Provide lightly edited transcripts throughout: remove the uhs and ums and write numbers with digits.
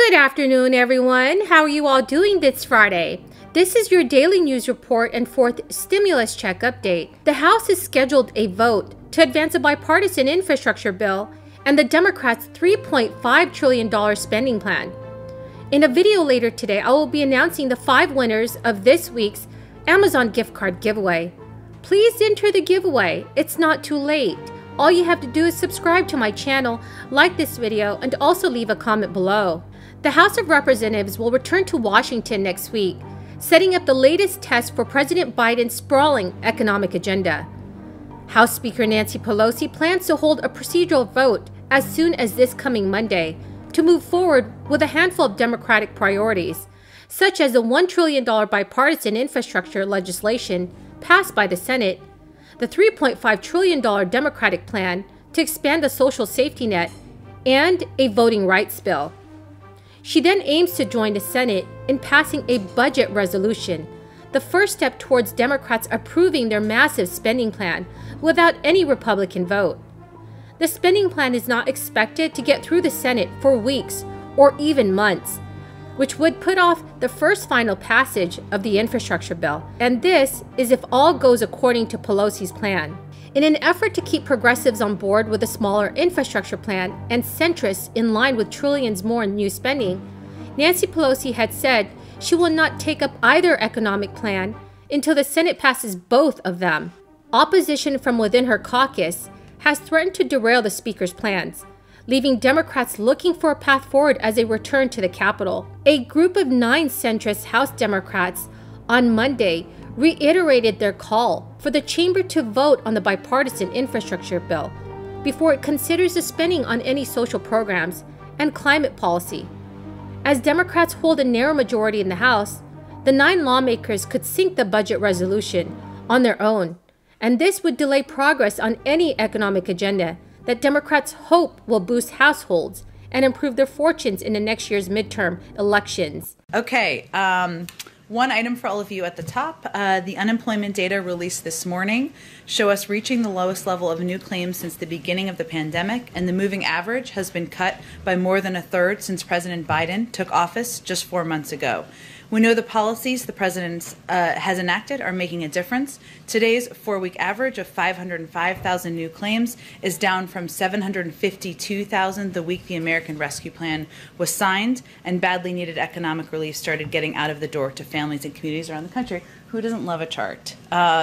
Good afternoon, everyone. How are you all doing this Friday? This is your daily news report and fourth stimulus check update. The House has scheduled a vote to advance a bipartisan infrastructure bill and the Democrats' $3.5 trillion spending plan. In a video later today, I will be announcing the 5 winners of this week's Amazon gift card giveaway. Please enter the giveaway. It's not too late. All you have to do is subscribe to my channel, like this video, and also leave a comment below. The House of Representatives will return to Washington next week, setting up the latest test for President Biden's sprawling economic agenda. House Speaker Nancy Pelosi plans to hold a procedural vote as soon as this coming Monday to move forward with a handful of Democratic priorities, such as the $1 trillion bipartisan infrastructure legislation passed by the Senate, the $3.5 trillion Democratic plan to expand the social safety net, and a voting rights bill. She then aims to join the Senate in passing a budget resolution, the first step towards Democrats approving their massive spending plan without any Republican vote. The spending plan is not expected to get through the Senate for weeks or even months, which would put off the first final passage of the infrastructure bill. And this is if all goes according to Pelosi's plan. In an effort to keep progressives on board with a smaller infrastructure plan and centrists in line with trillions more in new spending, Nancy Pelosi had said she will not take up either economic plan until the Senate passes both of them. Opposition from within her caucus has threatened to derail the Speaker's plans, leaving Democrats looking for a path forward as they return to the Capitol. A group of 9 centrist House Democrats on Monday reiterated their call for the chamber to vote on the bipartisan infrastructure bill before it considers the spending on any social programs and climate policy. As Democrats hold a narrow majority in the House, the 9 lawmakers could sink the budget resolution on their own, and this would delay progress on any economic agenda that Democrats hope will boost households and improve their fortunes in the next year's midterm elections. Okay, one item for all of you at the top. The unemployment data released this morning show us reaching the lowest level of new claims since the beginning of the pandemic, and the moving average has been cut by more than a third since President Biden took office just 4 months ago. We know the policies the president has enacted are making a difference. Today's 4-week average of 505,000 new claims is down from 752,000 the week the American Rescue Plan was signed, and badly needed economic relief started getting out of the door to families and communities around the country. Who doesn't love a chart?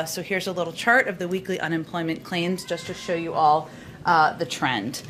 So here's a little chart of the weekly unemployment claims just to show you all the trend.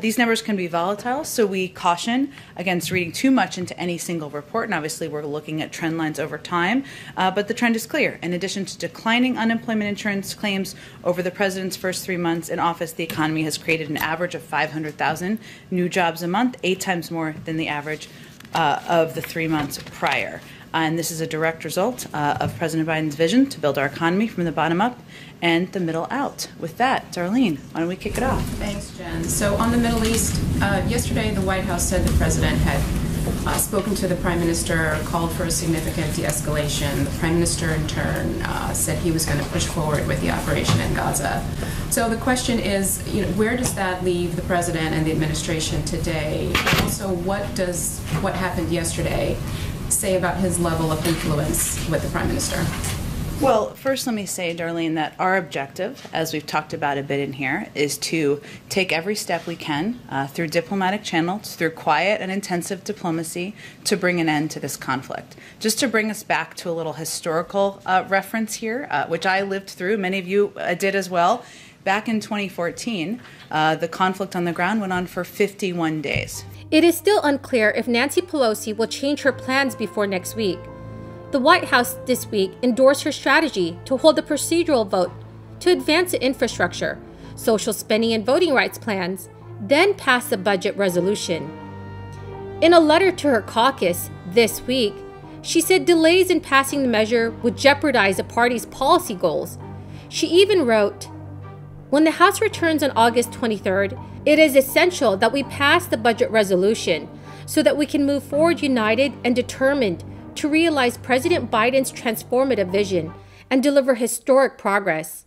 These numbers can be volatile, so we caution against reading too much into any single report, and obviously we're looking at trend lines over time, but the trend is clear. In addition to declining unemployment insurance claims over the president's first 3 months in office, the economy has created an average of 500,000 new jobs a month, 8 times more than the average of the 3 months prior. And this is a direct result of President Biden's vision to build our economy from the bottom up and the middle out. With that, Darlene, why don't we kick it off? Thanks, Jen. So on the Middle East, yesterday the White House said the president had spoken to the Prime Minister, called for a significant de-escalation. The Prime Minister, in turn, said he was going to push forward with the operation in Gaza. So the question is, where does that leave the president and the administration today? And also, what happened yesterday say about his level of influence with the Prime Minister? Well, first let me say, Darlene, that our objective, as we've talked about a bit in here, is to take every step we can through diplomatic channels, through quiet and intensive diplomacy, to bring an end to this conflict. Just to bring us back to a little historical reference here, which I lived through, many of you did as well. Back in 2014, the conflict on the ground went on for 51 days. It is still unclear if Nancy Pelosi will change her plans before next week. The White House this week endorsed her strategy to hold a procedural vote to advance the infrastructure, social spending and voting rights plans, then pass the budget resolution. In a letter to her caucus this week, she said delays in passing the measure would jeopardize the party's policy goals. She even wrote, "When the House returns on August 23rd, it is essential that we pass the budget resolution so that we can move forward united and determined to realize President Biden's transformative vision and deliver historic progress."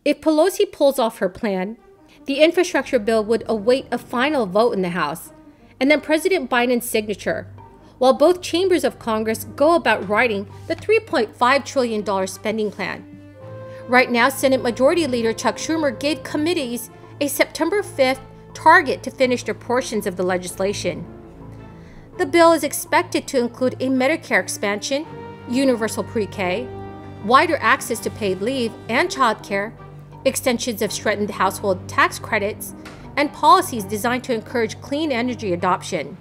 If Pelosi pulls off her plan, the infrastructure bill would await a final vote in the House, and then President Biden's signature, while both chambers of Congress go about writing the $3.5 trillion spending plan. Right now, Senate Majority Leader Chuck Schumer gave committees a September 5th target to finish their portions of the legislation. The bill is expected to include a Medicare expansion, universal pre-K, wider access to paid leave and childcare, extensions of strengthened household tax credits, and policies designed to encourage clean energy adoption.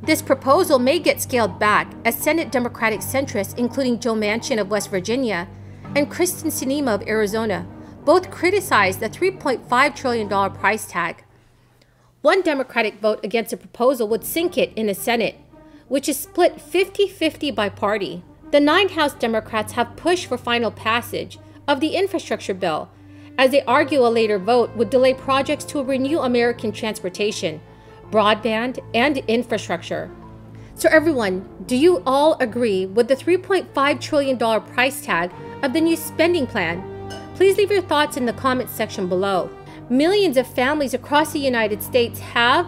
This proposal may get scaled back as Senate Democratic centrists, including Joe Manchin of West Virginia and Kristen Sinema of Arizona, both criticized the $3.5 trillion price tag. One Democratic vote against the proposal would sink it in the Senate, which is split 50-50 by party. The 9 House Democrats have pushed for final passage of the infrastructure bill, as they argue a later vote would delay projects to renew American transportation, broadband, and infrastructure. So everyone, do you all agree with the $3.5 trillion price tag of the new spending plan? Please leave your thoughts in the comments section below. Millions of families across the United States have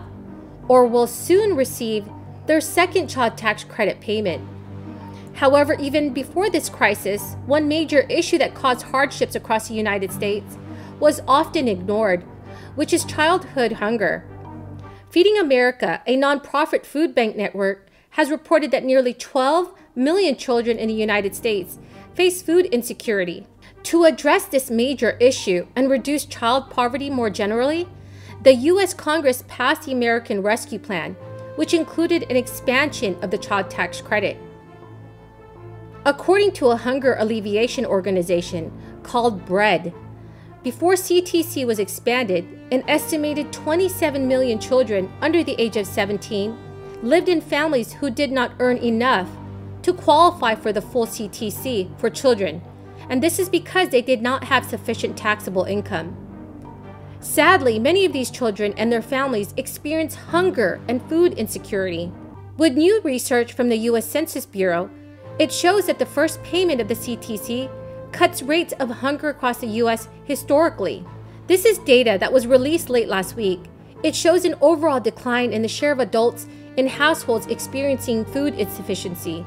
or will soon receive their second child tax credit payment. However, even before this crisis, one major issue that caused hardships across the United States was often ignored, which is childhood hunger. Feeding America, a nonprofit food bank network, has reported that nearly 12 million children in the United States face food insecurity. To address this major issue and reduce child poverty more generally, the U.S. Congress passed the American Rescue Plan, which included an expansion of the child tax credit. According to a hunger alleviation organization called BREAD, before CTC was expanded, an estimated 27 million children under the age of 17 lived in families who did not earn enough to qualify for the full CTC for children, and this is because they did not have sufficient taxable income. Sadly, many of these children and their families experience hunger and food insecurity. With new research from the U.S. Census Bureau, it shows that the first payment of the CTC cuts rates of hunger across the U.S. historically. This is data that was released late last week. It shows an overall decline in the share of adults in households experiencing food insufficiency.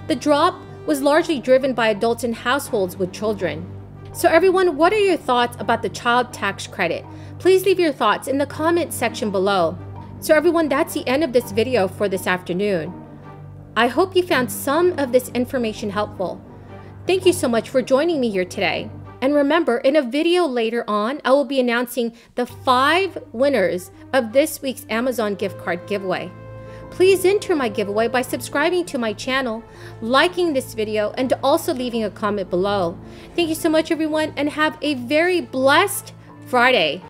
The drop was largely driven by adults in households with children. So everyone, what are your thoughts about the child tax credit? Please leave your thoughts in the comment section below. So everyone, that's the end of this video for this afternoon. I hope you found some of this information helpful. Thank you so much for joining me here today. And remember, in a video later on, I will be announcing the 5 winners of this week's Amazon gift card giveaway. Please enter my giveaway by subscribing to my channel, liking this video, and also leaving a comment below. Thank you so much, everyone, and have a very blessed Friday.